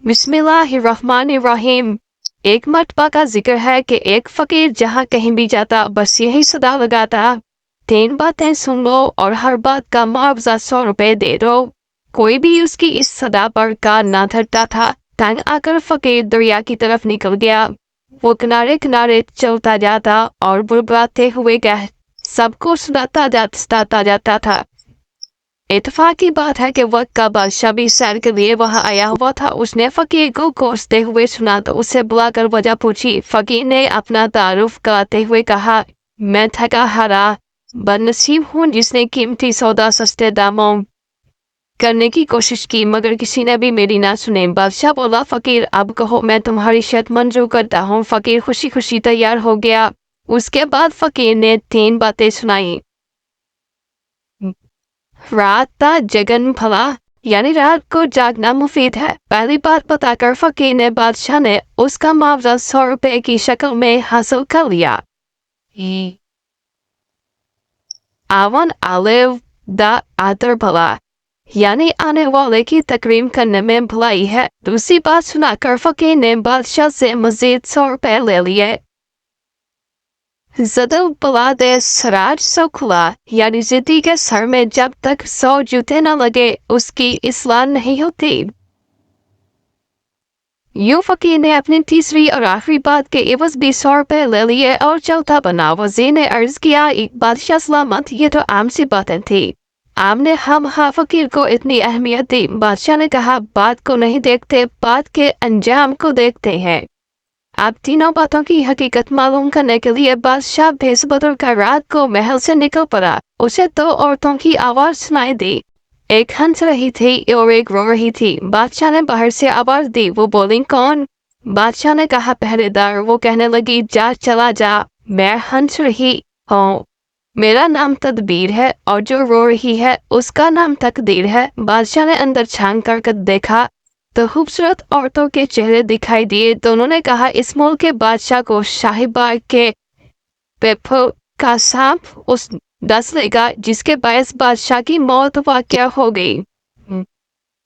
बिस्मिल्लाहिर्रहमानिर्रहीम। एक मर्तबा का जिक्र है कि एक फकीर जहाँ कहीं भी जाता बस यही सदा लगाता, 3 बातें सुन लो और हर बात का मुआवजा 100 रुपए दे दो। कोई भी उसकी इस सदा पर कान ना धरता था। तंग आकर फकीर दरिया की तरफ निकल गया। वो किनारे किनारे चलता जाता और बुड़बुड़ाते हुए कह सबको सुनाता जाता था। इत्तेफाक की बात है कि वक्त का बादशाह भी सैर के लिए वहां आया हुआ था। उसने फकीर को कोसते हुए सुना तो उसे बुलाकर वजह पूछी। फकीर ने अपना तारुफ कराते हुए कहा, मैं थका हारा बदनसीब हूँ जिसने कीमती सौदा सस्ते दामों करने की कोशिश की मगर किसी ने भी मेरी ना सुने। बादशाह बोला, फकीर अब कहो, मैं तुम्हारी शर्त मंजूर करता हूँ। फकीर खुशी खुशी तैयार हो गया। उसके बाद फकीर ने 3 बातें सुनाई। रात का जगन भला, यानी रात को जागना मुफीद है। पहली बात बताकर फकीर ने बादशाह ने उसका मुआवजा 100 रुपए की शक्ल में हासिल कर लिया। आवन आलिव दा आदर भला, यानी आने वाले की तकरीम करने में भलाई है। दूसरी बात सुनाकर फकीर ने बादशाह से मजीद 100 रुपए ले लिए। ज़दल बला दे सराज सो खुला, यानी जिद्दी के सर में जब तक 100 जूते न लगे उसकी इस्लाह नहीं होती। यूं फकीर ने अपनी तीसरी और आखिरी बात के एवज भी 100 रुपए ले लिए और चौथा बना। वज़ीर ने अर्ज किया, एक बादशाह सलामत। ये तो आम सी बातें थी। आमने हम फकीर को इतनी अहमियत दी। बादशाह ने कहा, बात को नहीं देखते, बात के अंजाम को देखते हैं। अब तीनों बातों की हकीकत मालूम करने के लिए बादशाह भेस बदल कर रात को महल से निकल पड़ा। उसे 2 औरतों की आवाज सुनाई दी। एक हंस रही थी और एक रो रही थी। बादशाह ने बाहर से आवाज दी। वो बोली, कौन? बादशाह ने कहा, पहरेदार। वो कहने लगी, जा चला जा, मैं हंस रही हूँ। मेरा नाम तदबीर है और जो रो रही है उसका नाम तकदीर है। बादशाह ने अंदर झांक कर देखा तो खूबसूरत औरतों के चेहरे दिखाई दिए। दोनों ने कहा, इस मुल्क के बादशाह को शाहीबाग के पेपो का सांप उस डस लेगा जिसके बायस बादशाह की मौत वाक़या हो गई।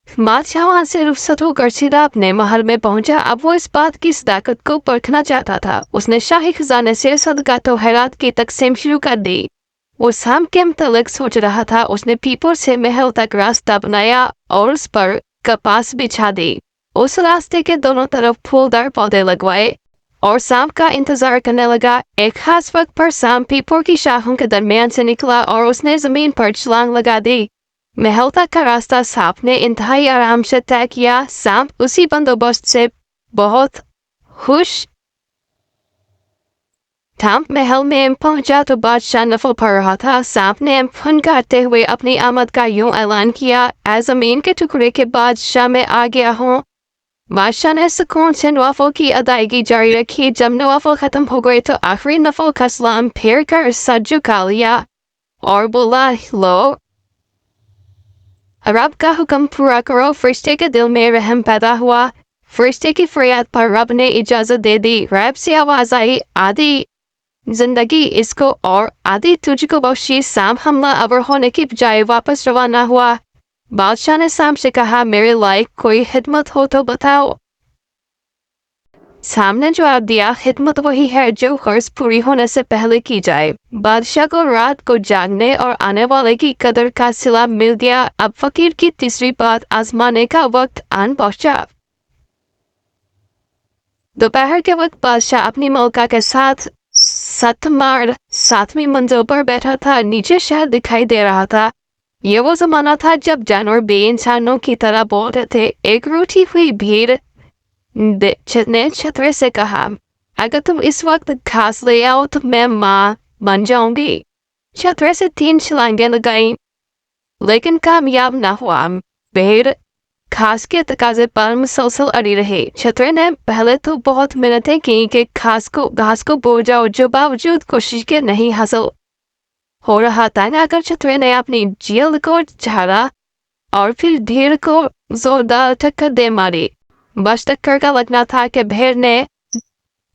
बादशाह वहां से रुखसत होकर सीधा अपने महल में पहुंचा। अब वो इस बात की सदाकत को परखना चाहता था। उसने शाही खजाने से सदका तो हैरात की तकसीम शुरू कर दी। वो सांप के मुतल्लिक सोच रहा था। उसने पीपल से महल तक रास्ता बनाया और उस पर कपास बिछा दी। उस रास्ते के दोनों तरफ फूलदार पौधे लगवाए और सांप का इंतजार करने लगा। एक खास वक्त पर सांप पीपल की शाखों के दरमियान से निकला और उसने जमीन पर छलांग लगा दी। महल तक का रास्ता सांप ने इंतहाई आराम से तय किया। सांप उसी बंदोबस्त से बहुत खुश था। महल में पहुंचा तो बादशाह नफल पढ़ रहा था। सांप ने फनकारते हुए अपनी आमद का यूं ऐलान किया, ऐ जमीन के टुकड़े के बादशाह में आ गया हूँ। बादशाह ने सुकून से नवाफल की अदायगी जारी रखी। जब नवाफल खत्म हो गए तो आखिरी नफल का सलाम फेर कर सर झुका लिया और बोला, लो रब का हुक्म पूरा करो। फरिश्ते के दिल में रहम पैदा हुआ। फरिश्ते की फरियाद पर रब ने इजाजत दे दी। रब से आवाज आई, आदि जिंदगी इसको और आदि तुझको बख्शी। सांप हमला अवर होने की बजाय वापस रवाना हुआ। बादशाह ने सांप से कहा, मेरे लायक कोई खिदमत हो तो बताओ। सांप ने जवाब दिया, खिदमत वही है जो कर्ज पूरी होने से पहले की जाए। बादशाह को रात को जागने और आने वाले की कदर का सिला मिल गया। अब फकीर की तीसरी बात आजमाने का वक्त आन पहुंचा। दोपहर के वक्त बादशाह अपनी मलका के साथ सतमार 7वीं मंजिल पर बैठा था। नीचे शहर दिखाई दे रहा था। ये वो जमाना था जब जानवर भी इंसानों की तरह बोलते थे। एक रूठी हुई भीड़ ने छतरे से कहा, अगर तुम इस वक्त घास ले आओ तो मैं माँ बन जाऊंगी। छतरे से 3 छलांगें लगाई लेकिन कामयाब न हुआ। भीड़ घास के तकाजे पर मुसलसल अड़ी रही। छतरे ने पहले तो बहुत मिन्नतें की कि घास को बो जाओ, जो बावजूद कोशिश के नहीं हासिल हो रहा था। अगर छतरे ने अपनी जेल को झाड़ा और फिर भीड़ को जोरदार टक्कर दे मारी। बस टक्कर का लगना था कि भीड़ ने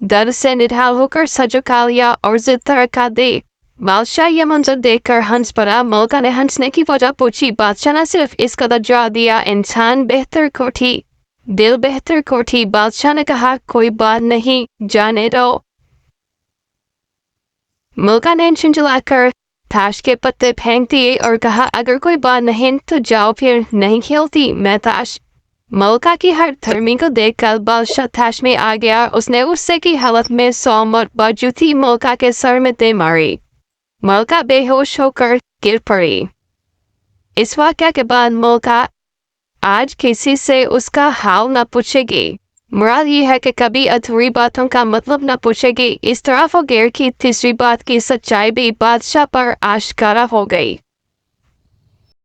डर से निढाल होकर सर झुका लिया और जिद तरका दी। बादशाह ये मंजर देखकर हंस पड़ा। मलका ने हंसने की वजह पूछी। बादशाह ने सिर्फ इस कदर जवाब दिया, इंसान बेहतर को थी दिल बेहतर को थी। बादशाह ने कहा कोई बात नहीं, जाने दो। मलका ने झुंझलाकर ताश के पत्ते फेंक दिए और कहा अगर कोई बात नहीं तो जाओ, फिर नहीं खेलती मैं ताश। मलका की हर धर्मी को देखकर बादशाह ताश में आ गया। उसने गुस्से की हालत में 100 मरतबा जूती मलका के सर में दे मारी। मलका बेहोश होकर गिर पड़ी। इस वाक़या के बाद मलका आज किसी से उसका हाल न पूछेगी। मुराद ये है कि कभी अधूरी बातों का मतलब न पूछेगी। इस तरह फुगेर की तीसरी बात की सच्चाई भी बादशाह पर आश्कारा हो गई।